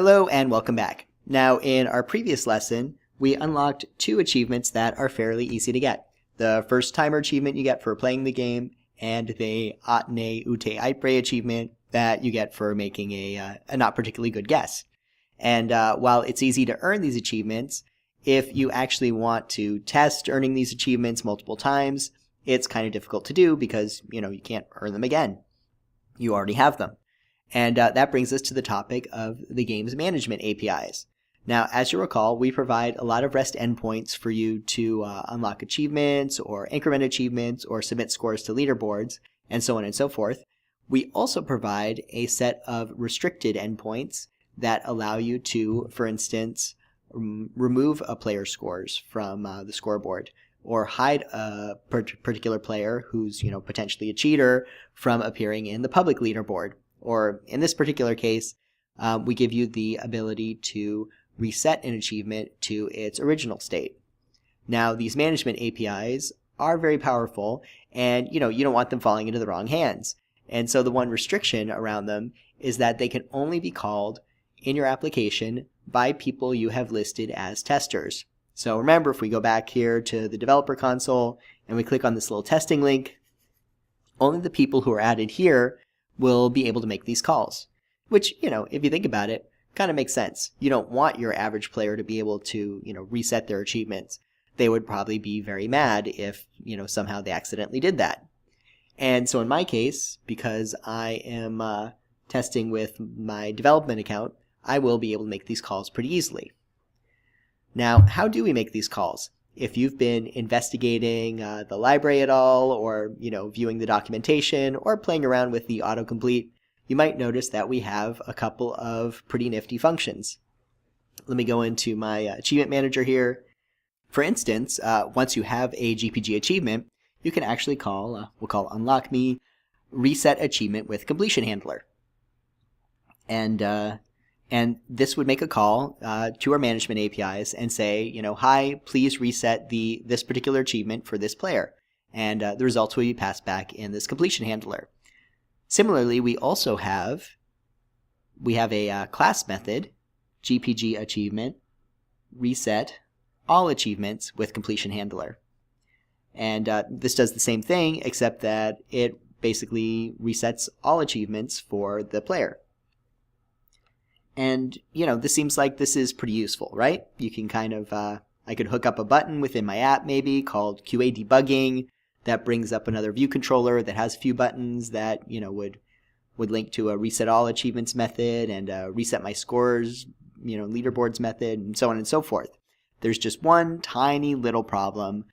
Hello and welcome back. Now in our previous lesson, we unlocked 2 achievements that are fairly easy to get. The first timer achievement you get for playing the game, and the Atne Ute Aipre achievement that you get for making a not particularly good guess. And while it's easy to earn these achievements, if you actually want to test earning these achievements multiple times, it's kind of difficult to do because, you can't earn them again. You already have them. And that brings us to the topic of the game's management APIs. Now, as you recall, we provide a lot of REST endpoints for you to unlock achievements or increment achievements or submit scores to leaderboards and so on and so forth. We also provide a set of restricted endpoints that allow you to, for instance, remove a player's scores from the scoreboard or hide a particular player who's, potentially a cheater from appearing in the public leaderboard. Or in this particular case, we give you the ability to reset an achievement to its original state. Now, these management APIs are very powerful, and you don't want them falling into the wrong hands. And so the one restriction around them is that they can only be called in your application by people you have listed as testers. So remember, if we go back here to the developer console and we click on this little testing link, only the people who are added here will be able to make these calls, which, if you think about it, kind of makes sense. You don't want your average player to be able to, reset their achievements. They would probably be very mad if, somehow they accidentally did that. And so in my case, because I am testing with my development account, I will be able to make these calls pretty easily. Now, how do we make these calls? If you've been investigating the library at all, or viewing the documentation, or playing around with the autocomplete, you might notice that we have a couple of pretty nifty functions. Let me go into my achievement manager here. For instance, once you have a GPG achievement, you can actually call, we'll call unlock me, reset achievement with completion handler. And this would make a call to our management APIs and say, hi, please reset this particular achievement for this player. And the results will be passed back in this completion handler. Similarly, we also have a class method, GPG achievement, reset all achievements with completion handler. And this does the same thing, except that it basically resets all achievements for the player. And, this seems like this is pretty useful, right? You can kind of, I could hook up a button within my app maybe called QA debugging that brings up another view controller that has a few buttons that, would link to a reset all achievements method and a reset my scores, leaderboards method and so on and so forth. There's just one tiny little problem,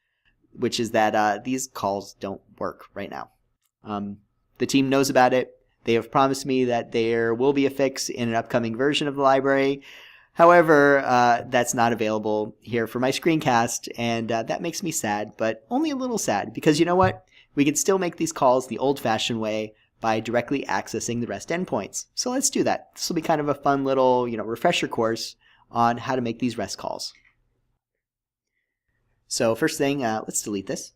which is that these calls don't work right now. The team knows about it. They have promised me that there will be a fix in an upcoming version of the library. However, that's not available here for my screencast, and that makes me sad, but only a little sad, because you know what? We can still make these calls the old-fashioned way by directly accessing the REST endpoints. So let's do that. This will be kind of a fun little, refresher course on how to make these REST calls. So first thing, let's delete this.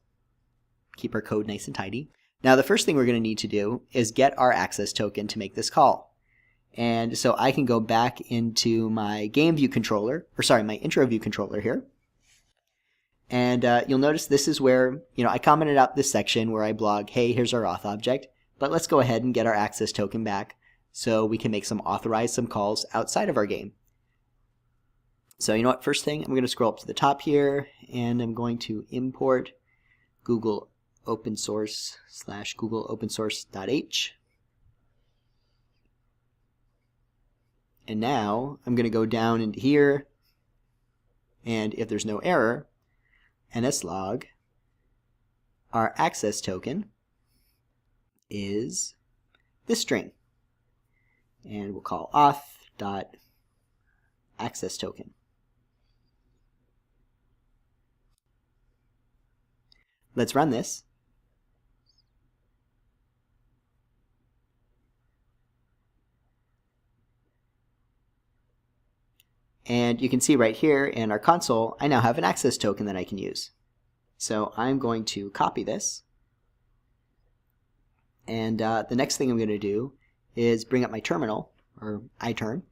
Keep our code nice and tidy. Now, the first thing we're going to need to do is get our access token to make this call. And so I can go back into my game view controller, my intro view controller here. And you'll notice this is where, I commented out this section where I blog, hey, here's our auth object. But let's go ahead and get our access token back so we can make some calls outside of our game. So you know what, first thing, I'm going to scroll up to the top here, and I'm going to import Google open source / Google open source.h. And now I'm going to go down into here, and if there's no error, nslog, our access token is this string. And we'll call auth.access token. Let's run this. And you can see right here in our console, I now have an access token that I can use. So I'm going to copy this. And the next thing I'm going to do is bring up my terminal, or iTerm,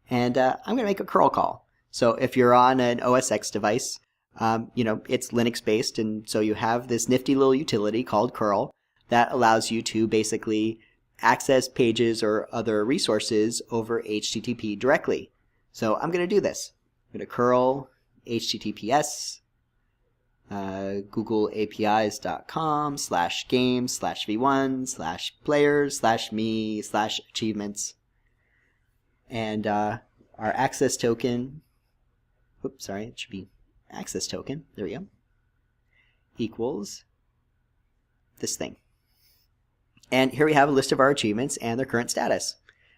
And I'm going to make a curl call. So if you're on an OS X device, it's Linux based, and so you have this nifty little utility called curl that allows you to basically access pages or other resources over HTTP directly. So I'm going to do this. I'm going to curl HTTPS googleapis.com/game/v1/players/me/achievements. And our access token, oops, sorry, it should be access token, there we go, equals this thing. And here we have a list of our achievements and their current status.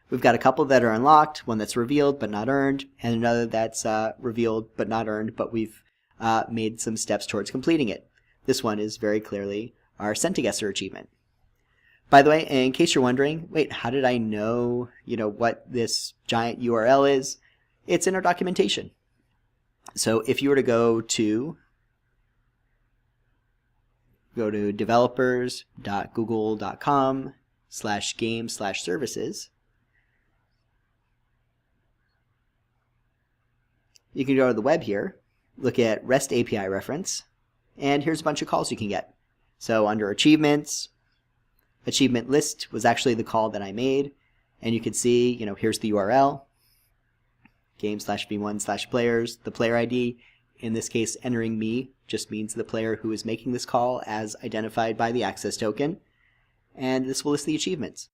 We've got a couple that are unlocked, one that's revealed but not earned, and another that's revealed but not earned, but we've made some steps towards completing it. This one is very clearly our Sent to Guesser achievement. By the way, in case you're wondering, wait, how did I know, what this giant URL is? It's in our documentation. So if you were to go to developers.google.com/game/services, you can go to the web here, look at REST API reference, and here's a bunch of calls you can get. So under achievements, achievement list was actually the call that I made, and you can see, here's the URL, game/v1/players, the player ID. In this case, entering me just means the player who is making this call as identified by the access token, and this will list the achievements.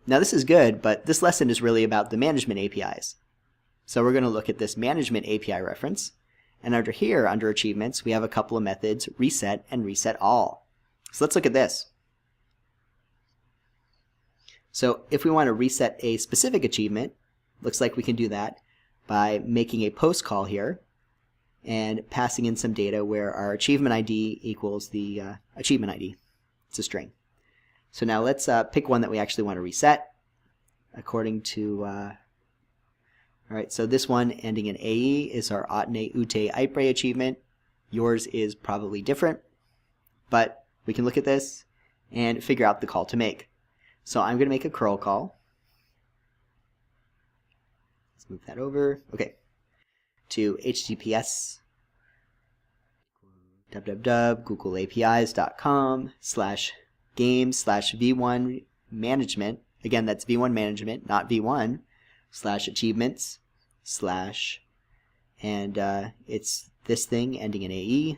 Now this is good, but this lesson is really about the management APIs. So we're going to look at this management API reference, and under here, under achievements, we have a couple of methods, reset and reset all. So let's look at this. So if we want to reset a specific achievement, looks like we can do that by making a post call here and passing in some data where our achievement ID equals the achievement ID. It's a string. So now let's pick one that we actually want to reset according to, all right, so this one ending in AE is our Atne Ute Ipre achievement. Yours is probably different, but we can look at this and figure out the call to make. So I'm going to make a curl call. Let's move that over. Okay. To HTTPS www.googleapis.com/game/v1 management. Again, that's v1 management, not v1, /achievements / and it's this thing ending in AE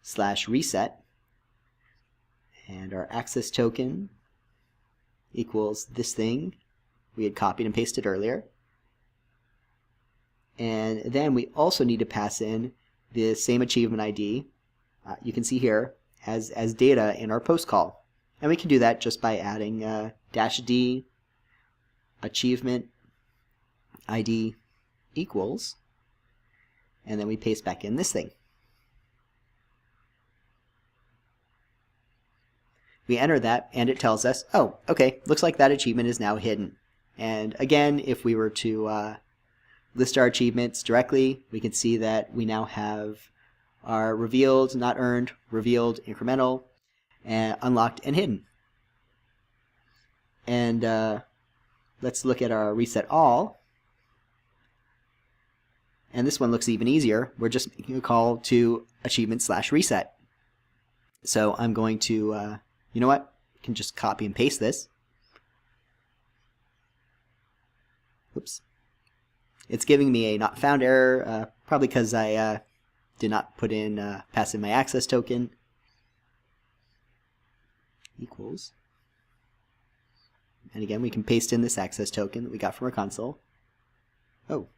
/reset, and our access token equals this thing we had copied and pasted earlier. And then we also need to pass in the same achievement ID, you can see here, as data in our post call. And we can do that just by adding -d achievement ID equals, and then we paste back in this thing. We enter that, and it tells us, oh, okay, looks like that achievement is now hidden. And again, if we were to list our achievements directly, we can see that we now have our revealed, not earned, revealed, incremental, and unlocked, and hidden. And let's look at our reset all. And this one looks even easier. We're just making a call to achievement /reset. So I'm going to, you know what? I can just copy and paste this. Oops. It's giving me a not found error, probably because I did not pass in my access token. Equals. And again, we can paste in this access token that we got from our console. Oh,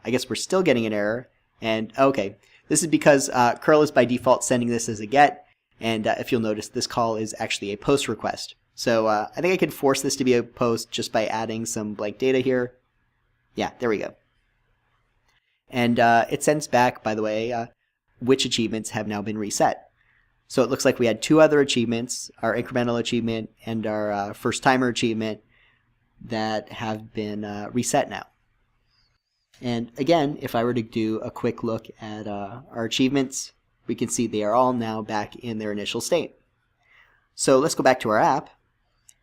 I guess we're still getting an error. And okay, this is because curl is by default sending this as a get. And if you'll notice, this call is actually a post request. So I think I could force this to be a post just by adding some blank data here. Yeah, there we go. And it sends back, by the way, which achievements have now been reset. So it looks like we had two other achievements, our incremental achievement and our first timer achievement, that have been reset now. And again, if I were to do a quick look at our achievements, we can see they are all now back in their initial state. So let's go back to our app.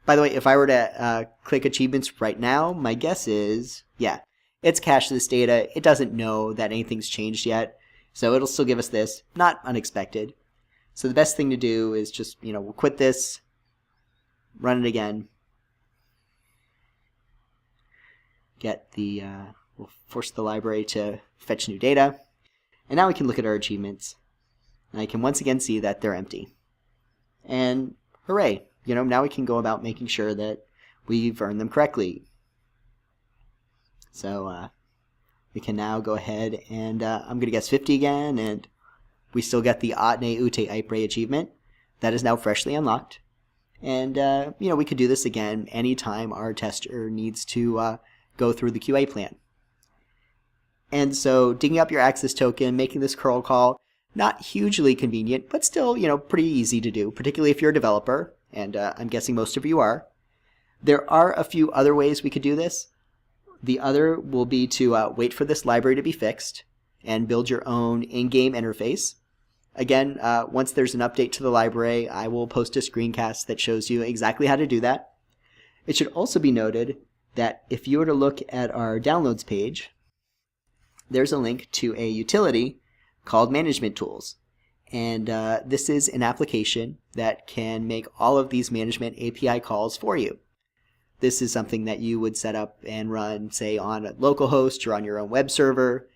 By the way, if I were to click achievements right now, my guess is, yeah, it's cached this data. It doesn't know that anything's changed yet, so it'll still give us this. Not unexpected. So the best thing to do is just, we'll quit this, run it again, we'll force the library to fetch new data, and now we can look at our achievements, and I can once again see that they're empty. And hooray, now we can go about making sure that we've earned them correctly. So we can now go ahead and I'm going to guess 50 again, and we still get the Atne Ute Ipre achievement. That is now freshly unlocked. And, we could do this again anytime our tester needs to go through the QA plan. And so digging up your access token, making this curl call, not hugely convenient, but still, pretty easy to do, particularly if you're a developer, and I'm guessing most of you are. There are a few other ways we could do this. The other will be to wait for this library to be fixed and build your own in-game interface. Again, once there's an update to the library, I will post a screencast that shows you exactly how to do that. It should also be noted that if you were to look at our downloads page, there's a link to a utility called Management Tools. And this is an application that can make all of these management API calls for you. This is something that you would set up and run, say, on a local host or on your own web server.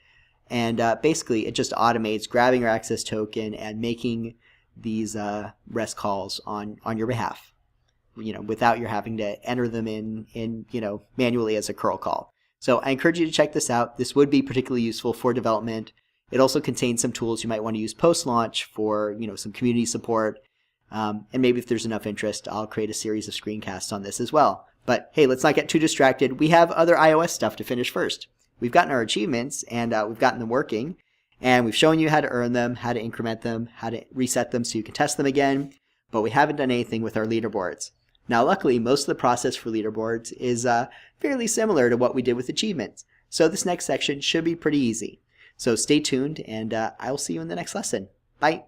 And basically, it just automates grabbing your access token and making these REST calls on your behalf, without you having to enter them in manually as a curl call. So I encourage you to check this out. This would be particularly useful for development. It also contains some tools you might want to use post-launch for some community support. And maybe if there's enough interest, I'll create a series of screencasts on this as well. But hey, let's not get too distracted. We have other iOS stuff to finish first. We've gotten our achievements, and we've gotten them working, and we've shown you how to earn them, how to increment them, how to reset them so you can test them again, but we haven't done anything with our leaderboards. Now, luckily, most of the process for leaderboards is fairly similar to what we did with achievements, so this next section should be pretty easy. So stay tuned, and I'll see you in the next lesson. Bye!